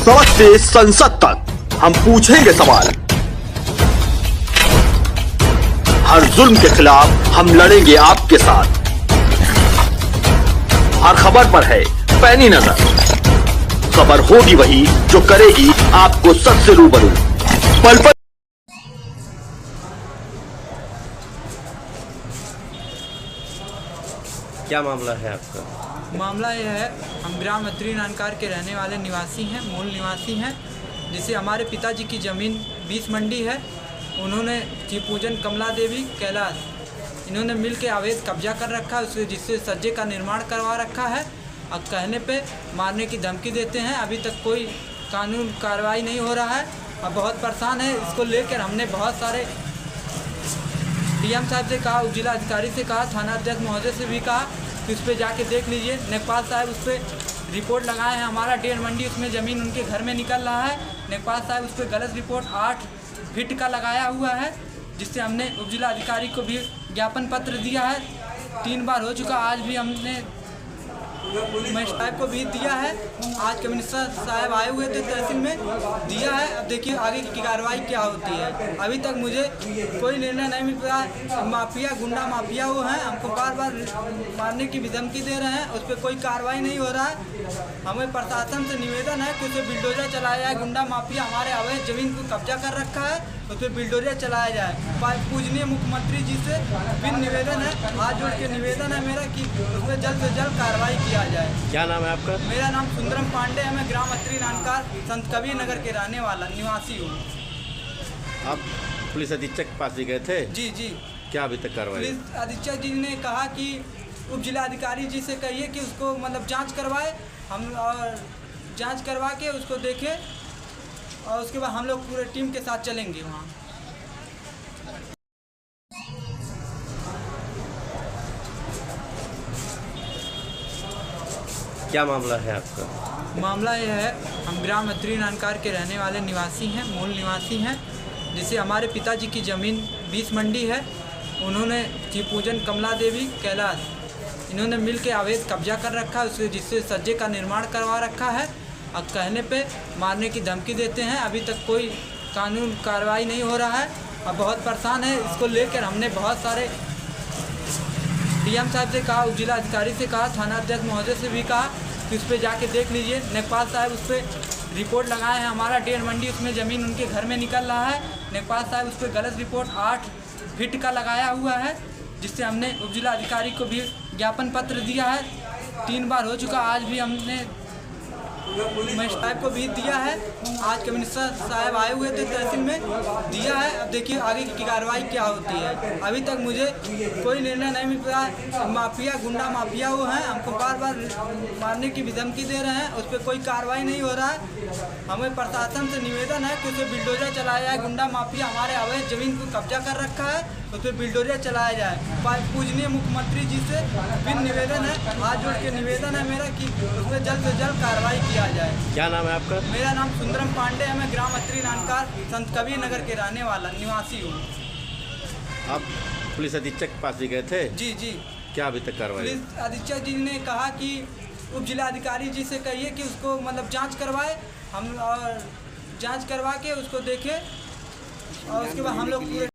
सड़क से संसद तक हम पूछेंगे सवाल। हर जुल्म के खिलाफ हम लड़ेंगे आपके साथ। हर खबर पर है पैनी नजर। खबर होगी वही जो करेगी आपको सच से रूबरू। पल पल क्या मामला है आपका? मामला यह है, हम ग्राम अत्री नानकार के रहने वाले निवासी हैं, मूल निवासी हैं। जिसे हमारे पिताजी की ज़मीन 20 मंडी है। उन्होंने जी पूजन कमला देवी कैलाश इन्होंने मिल के अवैध कब्जा कर रखा है, उससे जिससे सज्जे का निर्माण करवा रखा है। अब कहने पे मारने की धमकी देते हैं। अभी तक कोई कानून कार्रवाई नहीं हो रहा है। अब बहुत परेशान है। इसको लेकर हमने बहुत सारे डीएम साहब से कहा, उप जिला अधिकारी से कहा, थाना अध्यक्ष महोदय से भी कहा कि उस पर जाके देख लीजिए। नेकपाल साहब उस पर रिपोर्ट लगाए हैं। हमारा 1.5 मंडी उसमें ज़मीन उनके घर में निकल रहा है। नेकपाल साहब उस पर गलत रिपोर्ट 8 फीट का लगाया हुआ है, जिससे हमने उप जिला अधिकारी को भी ज्ञापन पत्र दिया है। 3 बार हो चुका। आज भी हमने महेश साहब को भी दिया है। आज कमिश्नर साहब आए हुए थे तहसील में, दिया है। अब देखिए आगे की कार्रवाई क्या होती है। अभी तक मुझे कोई निर्णय नहीं मिल रहा। माफिया गुंडा माफिया वो हैं, हमको बार बार मारने की भी धमकी दे रहे हैं। उस पर कोई कार्रवाई नहीं हो रहा है। हमें प्रशासन से निवेदन है कि उसे बिल्डोजर चलाया जाए। गुंडा माफिया हमारे अवैध जमीन को कब्जा कर रखा है, उस पर बिल्डोजर चलाया जाए। पूजनीय मुख्यमंत्री जी से भी निवेदन है, हाथ जोड़ के निवेदन है मेरा कि उसमें जल्द से जल्द कार्रवाई किया जाए। क्या नाम है आपका? मेरा नाम सुंदरम पांडे है। मैं ग्राम अत्री नानकार संत कबीर नगर के रहने वाला निवासी हूँ। आप पुलिस अधीक्षक के पास भी गए थे? जी जी। क्या अभी तक कार्रवाई? पुलिस अधीक्षक जी ने कहा कि उप जिला अधिकारी जी से कहिए कि उसको मतलब जांच करवाए, हम और जांच करवा के उसको देखें, और उसके बाद हम लोग पूरे टीम के साथ चलेंगे वहाँ। क्या मामला है आपका? मामला यह है, हम ग्राम अत्री नानकार के रहने वाले निवासी हैं, मूल निवासी हैं। जिसे हमारे पिताजी की ज़मीन 20 मंडी है। उन्होंने जी पूजन कमला देवी कैलाश इन्होंने मिल के अवैध कब्जा कर रखा है, उससे जिससे सज्जे का निर्माण करवा रखा है। अब कहने पे मारने की धमकी देते हैं। अभी तक कोई कानून कार्रवाई नहीं हो रहा है। अब बहुत परेशान है। इसको लेकर हमने बहुत सारे डीएम साहब से कहा, उप जिला अधिकारी से कहा, थाना अध्यक्ष महोदय से भी कहा कि उस पर जाके देख लीजिए। नेकपाल साहब उस पर रिपोर्ट लगाए हैं। हमारा 1.5 मंडी उसमें ज़मीन उनके घर में निकल रहा है। नेकपाल साहब उस पर गलत रिपोर्ट 8 फीट का लगाया हुआ है, जिससे हमने उप जिला अधिकारी को भी ज्ञापन पत्र दिया है। 3 बार हो चुका। आज भी हमने महेश साहब को भी दिया है। आज कमिश्नर साहब आए हुए थे तहसील में, दिया है। अब देखिए आगे की कार्रवाई क्या होती है। अभी तक मुझे कोई निर्णय नहीं मिल रहा। माफिया गुंडा माफिया वो हैं, हमको बार बार मारने की भी धमकी दे रहे हैं। उस पर कोई कार्रवाई नहीं हो रहा है। हमें प्रशासन से निवेदन है कि उसे बिल्डोजर चलाया जाए। गुंडा माफिया हमारे अवैध जमीन को कब्जा कर रखा है, उस पर बिल्डोजर चलाया जाए। पूजनीय मुख्यमंत्री जी से भी निवेदन है, हाथ जोड़ के निवेदन है मेरा कि उसमें जल्द से जल्द कार्रवाई किया जाए। क्या नाम है आपका? मेरा नाम सुंदरम पांडे है। मैं ग्राम अत्री नानकार संत कबीर नगर के रहने वाला निवासी हूँ। आप पुलिस अधीक्षक के पास भी गए थे? जी जी। क्या अभी तक कार्रवाई? पुलिस अधीक्षक जी ने कहा कि उप जिला अधिकारी जी से कहिए कि उसको मतलब जांच करवाए, हम और जांच करवा के उसको देखें, और उसके बाद हम लोग पूरे